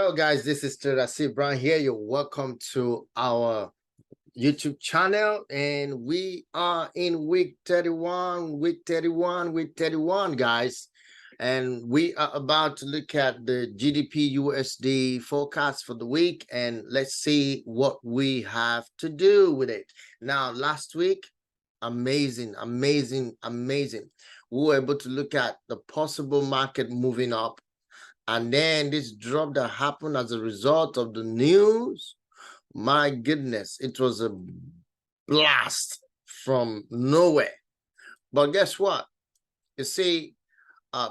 Hello guys, this is Tcbfx Brown here. You're welcome to our YouTube channel, and we are in week 31, guys. And we are about to look at the GBpusd forecast for the week, and let's see what we have to do with it. Now, last week, amazing. We were able to look at the possible market moving up. And then this drop that happened as a result of the news, my goodness, it was a blast from nowhere. But guess what? You see,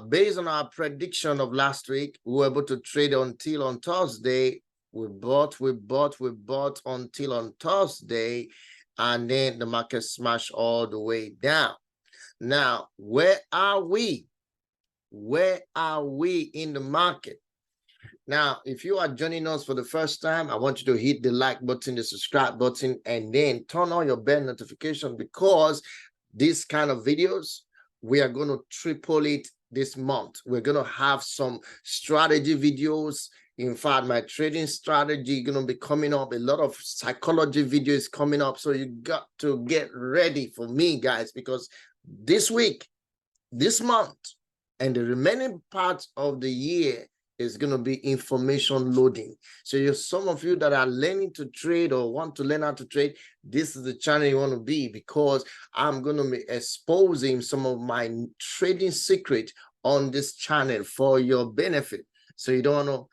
based on our prediction of last week, we were able to trade until on Thursday. We bought until on Thursday, and then the market smashed all the way down. Now, where are we? Where are we in the market? Now, if you are joining us for the first time, I want you to hit the like button, the subscribe button, and then turn on your bell notification, because these kind of videos, we are going to triple it this month. We're going to have some strategy videos. In fact, my trading strategy is going to be coming up. A lot of psychology videos coming up. So you got to get ready for me, guys, because this week, this month, and the remaining part of the year is going to be information loading. So some of you that are learning to trade or want to learn how to trade, this is the channel you want to be, because I'm going to be exposing some of my trading secret on this channel for your benefit. So you don't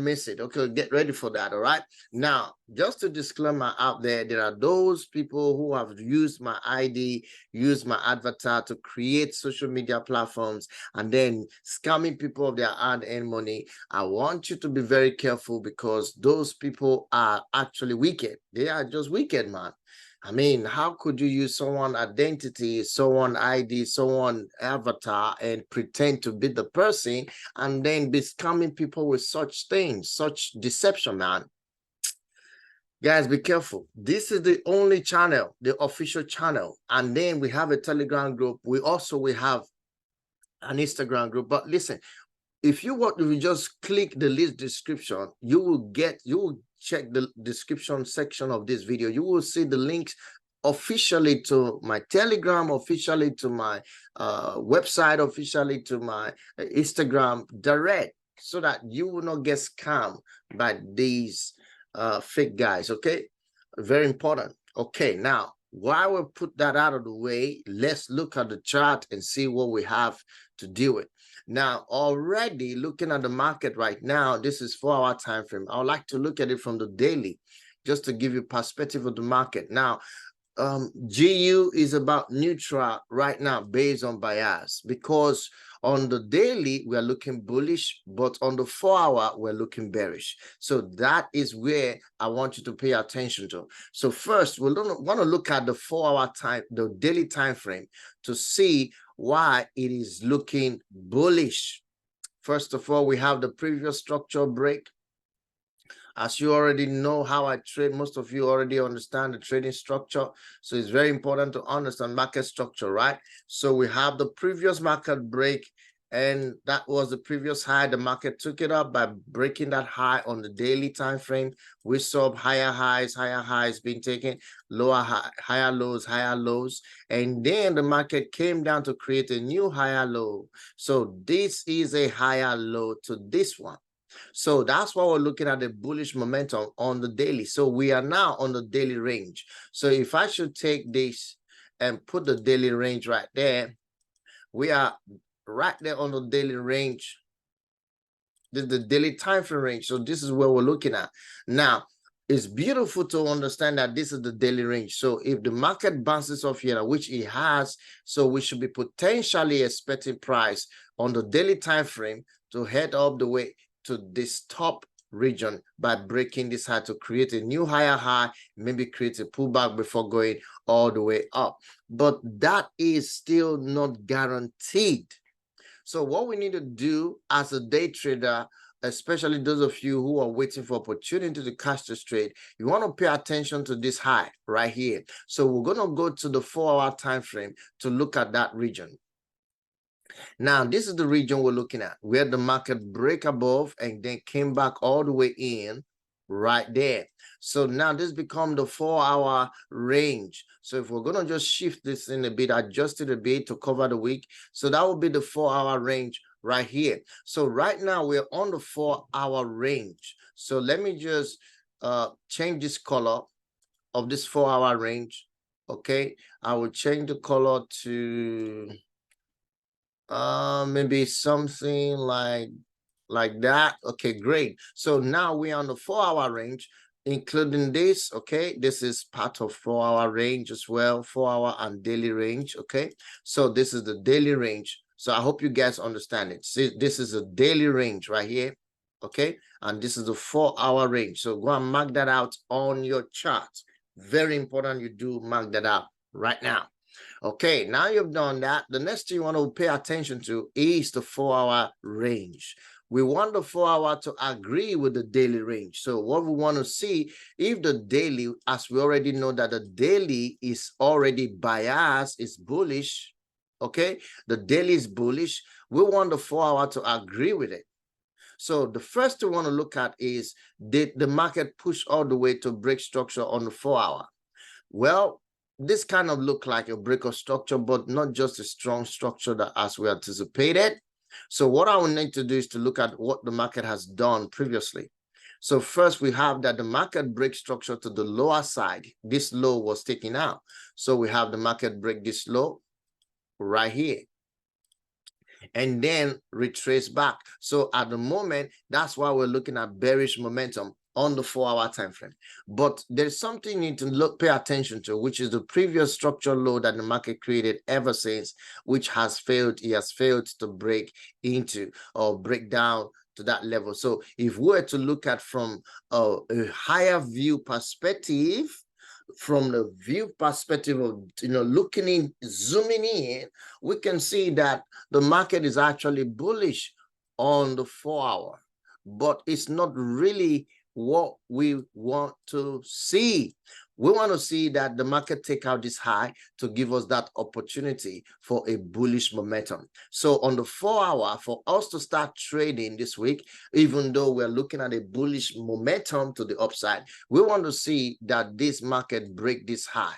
miss it. Okay, get ready for that. All right. Now, just a disclaimer out there, there are those people who have used my ID, used my avatar to create social media platforms and then scamming people of their hard-earned money. I want you to be very careful, because those people are actually wicked. They are just wicked, man. I mean, how could you use someone's identity, someone ID, someone avatar, and pretend to be the person and then be scamming people with such things, such deception, man? Guys, be careful. This is the only channel, the official channel. And then we have a Telegram group. We have an Instagram group. But listen, if you want to just click the list description, you will check the description section of this video. You will see the links officially to my Telegram, officially to my website, officially to my Instagram direct, so that you will not get scammed by these fake guys. Okay, very important. Okay, now while we put that out of the way, let's look at the chart and see what we have to deal with. Now, already looking at the market right now, this is 4-hour time frame. I would like to look at it from the daily, just to give you perspective of the market. Now, GU is about neutral right now based on bias, because on the daily we are looking bullish, but on the 4-hour we're looking bearish. So that is where I want you to pay attention to. So first, we want to look at the 4-hour time, the daily time frame, to see why it is looking bullish. First of all, we have the previous structure break. As you already know how I trade, most of you already understand the trading structure. So it's very important to understand market structure, right? So we have the previous market break, and that was the previous high. The market took it up by breaking that high on the daily time frame. We saw higher highs being taken, lower high, higher lows, and then the market came down to create a new higher low. So this is a higher low to this one. So that's why we're looking at the bullish momentum on the daily. So we are now on the daily range. So if I should take this and put the daily range right there, we are right there on the daily range. This is the daily time frame range. So this is where we're looking at. Now, it's beautiful to understand that this is the daily range. So if the market bounces off here, which it has, so we should be potentially expecting price on the daily time frame to head up the way to this top region by breaking this high to create a new higher high, maybe create a pullback before going all the way up. But that is still not guaranteed. So what we need to do as a day trader, especially those of you who are waiting for opportunity to catch this trade, you want to pay attention to this high right here. So we're going to go to the 4-hour time frame to look at that region. Now, this is the region we're looking at, where the market break above and then came back all the way in right there. So now this become the 4-hour range. So if we're going to just shift this in a bit, adjust it a bit to cover the week. So that will be the 4-hour range right here. So right now we're on the 4-hour range. So let me just change this color of this 4-hour range. Okay, I will change the color to maybe something like that. Okay, great. So now we're on the 4-hour range, including this. Okay, this is part of 4-hour range as well, 4-hour and daily range. Okay, so this is the daily range. So I hope you guys understand it. See, this is a daily range right here. Okay, and this is the 4-hour range. So go and mark that out on your chart. Very important you do mark that out right now. Okay, now you've done that. The next thing you want to pay attention to is the 4-hour range. We want the 4-hour to agree with the daily range. So what we want to see, if the daily, as we already know that the daily is already biased, is bullish, okay? The daily is bullish. We want the 4-hour to agree with it. So the first thing we want to look at is, did the market push all the way to break structure on the 4-hour? Well, this kind of look like a break of structure, but not just a strong structure that as we anticipated. So what I will need to do is to look at what the market has done previously. So first we have that the market break structure to the lower side. This low was taken out. So we have the market break this low right here, and then retrace back. So at the moment, that's why we're looking at bearish momentum on the 4-hour time frame. But there's something you need to pay attention to, which is the previous structural low that the market created ever since, which has failed. It has failed to break into or break down to that level. So if we were to look at from a higher view perspective, from the view perspective of looking in, zooming in, we can see that the market is actually bullish on the 4-hour, but it's not really what we want to see. We want to see that the market take out this high to give us that opportunity for a bullish momentum. So on the 4-hour, for us to start trading this week, even though we're looking at a bullish momentum to the upside, we want to see that this market break this high.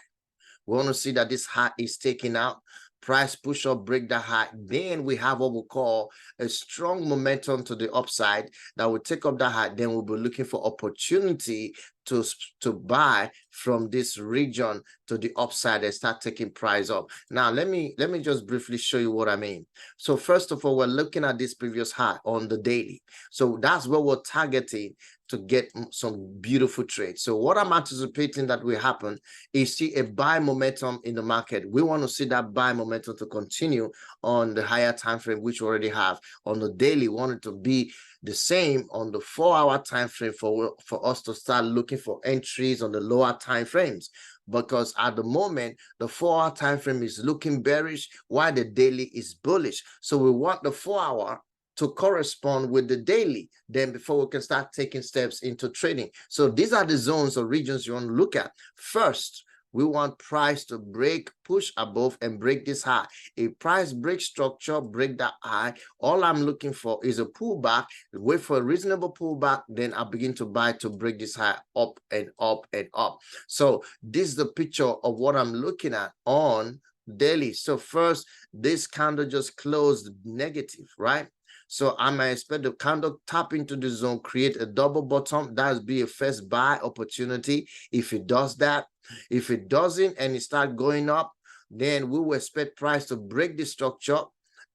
We want to see that this high is taken out, price push up, break the high. Then we have what we call a strong momentum to the upside that will take up that high. Then we'll be looking for opportunity to buy from this region to the upside and start taking price up. Now let me just briefly show you what I mean. So first of all, we're looking at this previous high on the daily. So that's where we're targeting to get some beautiful trades. So what I'm anticipating that will happen is see a buy momentum in the market. We want to see that buy momentum to continue on the higher time frame, which we already have. On the daily, we want it to be the same on the 4-hour time frame for us to start looking for entries on the lower time frames, because at the moment the 4-hour time frame is looking bearish while the daily is bullish. So we want the 4-hour to correspond with the daily, then before we can start taking steps into trading. So these are the zones or regions you want to look at. First, we want price to break, push above and break this high. A price break structure, break that high. All I'm looking for is a pullback, wait for a reasonable pullback, then I begin to buy to break this high up and up and up. So this is the picture of what I'm looking at on daily. So first, this candle just closed negative, right? So I might expect the candle tap into the zone, create a double bottom. That would be a first buy opportunity. If it does that, if it doesn't and it starts going up, then we will expect price to break the structure.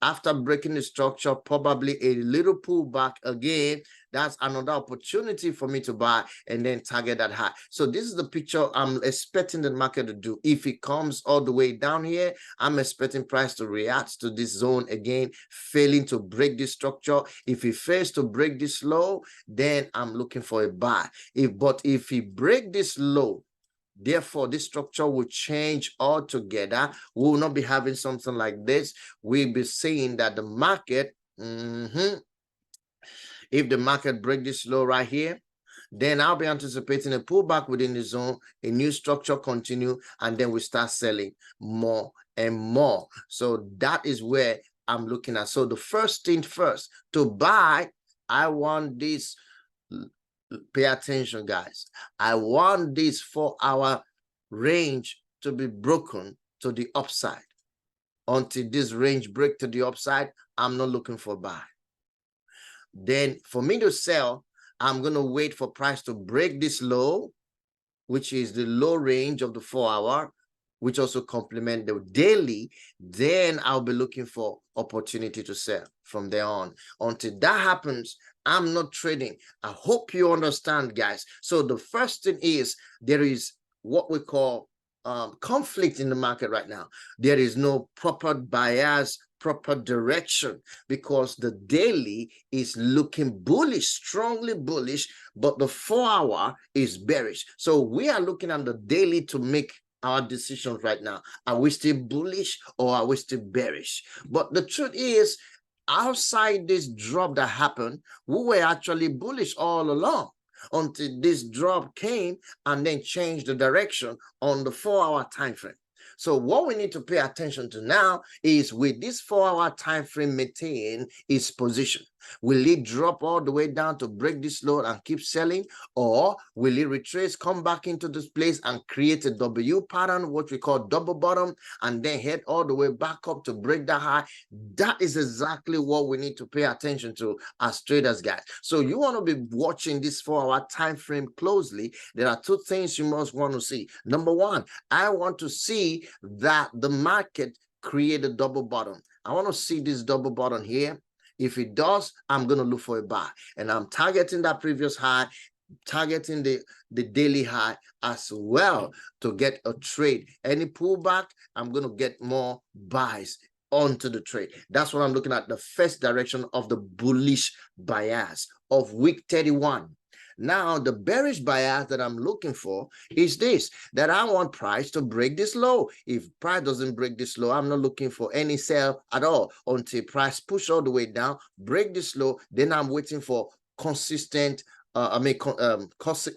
After breaking the structure, probably a little pullback again. That's another opportunity for me to buy and then target that high. So this is the picture I'm expecting the market to do. If it comes all the way down here, I'm expecting price to react to this zone again, failing to break this structure. If it fails to break this low, then I'm looking for a buy. But if it break this low, therefore, this structure will change altogether. We will not be having something like this. We'll be seeing that the market, if the market break this low right here, then I'll be anticipating a pullback within the zone, a new structure continue, and then we start selling more and more. So that is where I'm looking at. So the first thing first, to buy, I want this, pay attention guys, I want this 4-hour range to be broken to the upside. Until this range break to the upside, I'm not looking for buy. Then for me to sell, I'm going to wait for price to break this low, which is the low range of the 4-hour, which also complement the daily. Then I'll be looking for opportunity to sell from there on. Until that happens, I'm not trading. I hope you understand, guys. So the first thing is, there is what we call conflict in the market right now. There is no proper bias, proper direction, because the daily is looking bullish, strongly bullish, but the 4-hour is bearish. So we are looking at the daily to make our decisions right now. Are we still bullish or are we still bearish? But the truth is, outside this drop that happened, we were actually bullish all along, until this drop came and then changed the direction on the 4-hour time frame. So what we need to pay attention to now is, with this 4-hour time frame maintain its position. Will it drop all the way down to break this low and keep selling, or will it retrace, come back into this place and create a W pattern, what we call double bottom, and then head all the way back up to break that high? That is exactly what we need to pay attention to as traders, guys. So you want to be watching this 4-hour time frame closely. There are two things you must want to see. Number one, I want to see that the market create a double bottom. I want to see this double bottom here. If it does, I'm going to look for a buy, and I'm targeting that previous high, targeting the daily high as well to get a trade. Any pullback, I'm going to get more buys onto the trade. That's what I'm looking at, the first direction of the bullish bias of week 31. Now, the bearish bias that I'm looking for is this, that I want price to break this low. If price doesn't break this low, I'm not looking for any sell at all until price push all the way down, break this low. Then I'm waiting for consistent,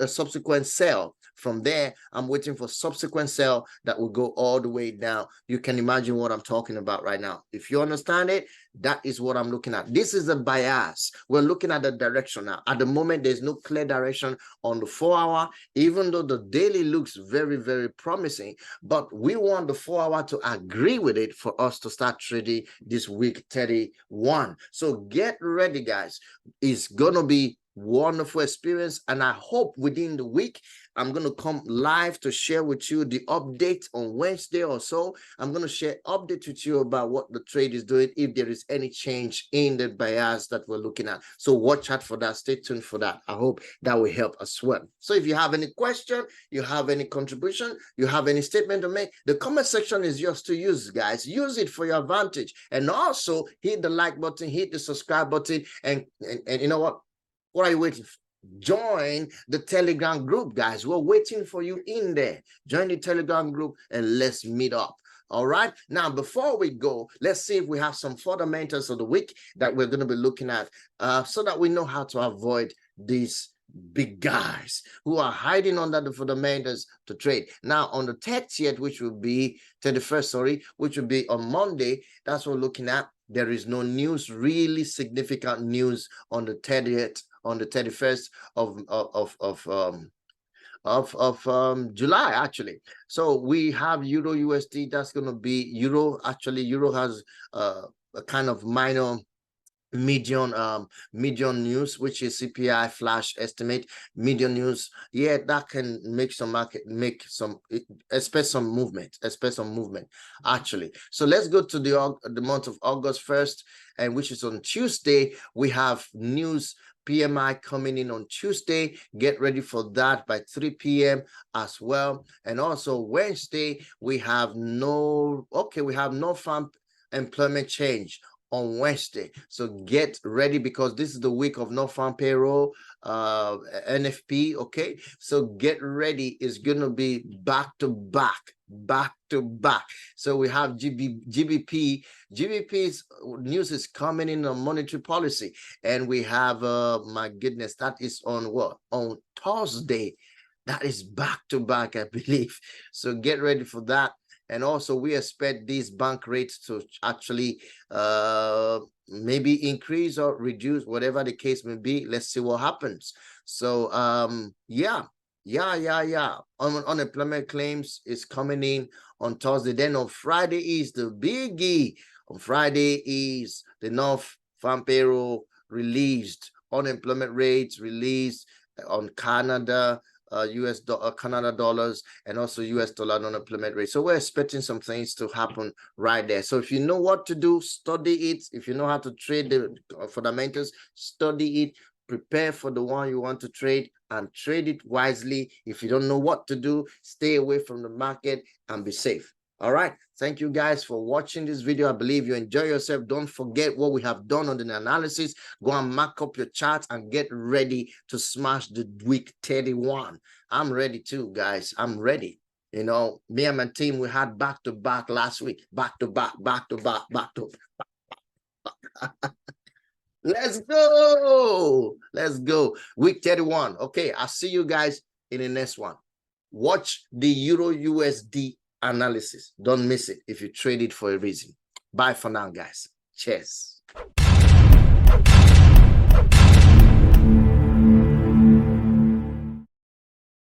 subsequent sell. From there, I'm waiting for subsequent sell that will go all the way down. You can imagine what I'm talking about right now. If you understand it, that is what I'm looking at. This is a bias. We're looking at the direction now. At the moment, there's no clear direction on the 4-hour, even though the daily looks very, very promising. But we want the 4-hour to agree with it for us to start trading this week 31. So get ready, guys. It's going to be wonderful experience, and I hope within the week I'm going to come live to share with you the update on Wednesday or so. I'm going to share updates with you about what the trade is doing, if there is any change in the bias that we're looking at. So watch out for that. Stay tuned for that. I hope that will help as well. So if you have any question, you have any contribution, you have any statement to make, the comment section is yours to use, guys. Use it for your advantage, and also hit the like button, hit the subscribe button, and you know what are you waiting for? Join the Telegram group, guys. We're waiting for you in there. Join the Telegram group and let's meet up. All right. Now, before we go, let's see if we have some fundamentals of the week that we're going to be looking at, so that we know how to avoid these big guys who are hiding under the fundamentals to trade. Now, on the 30th, which will be 31st, sorry, which will be on Monday, that's what we're looking at. There is no news, really significant news on the 30th. On the 31st of July, actually. So we have Euro USD. That's going to be Euro. Actually, Euro has a kind of minor median news, which is CPI flash estimate. Median news, yeah, that can make some market, expect some movement actually. So let's go to the month of August 1st, and which is on Tuesday. We have news PMI coming in on Tuesday. Get ready for that by 3 p.m. as well. And also Wednesday, we have no farm employment change on Wednesday. So get ready, because this is the week of no farm payroll, NFP. Okay, so get ready. It's gonna be back to back. So we have GBP's news is coming in on monetary policy, and we have my goodness, that is on what, on Thursday. That is back to back, I believe. So get ready for that. And also we expect these bank rates to actually maybe increase or reduce, whatever the case may be. Let's see what happens. So yeah. Unemployment claims is coming in on Thursday. Then on Friday is the biggie. On Friday is the non-farm payroll released, unemployment rates released on Canada, Canada dollars, and also US dollar unemployment rate. So we're expecting some things to happen right there. So if you know what to do, study it. If you know how to trade the fundamentals, study it. Prepare for the one you want to trade and trade it wisely. If you don't know what to do, stay away from the market and be safe. All right. Thank you guys for watching this video. I believe you enjoy yourself. Don't forget what we have done on the analysis. Go and mark up your charts and get ready to smash the week 31. I'm ready too, guys. I'm ready. You know, me and my team, we had back-to-back last week. Back-to-back. Let's go. Let's go. Week 31. Okay, I'll see you guys in the next one. Watch the Euro USD analysis. Don't miss it if you trade it for a reason. Bye for now, guys. Cheers.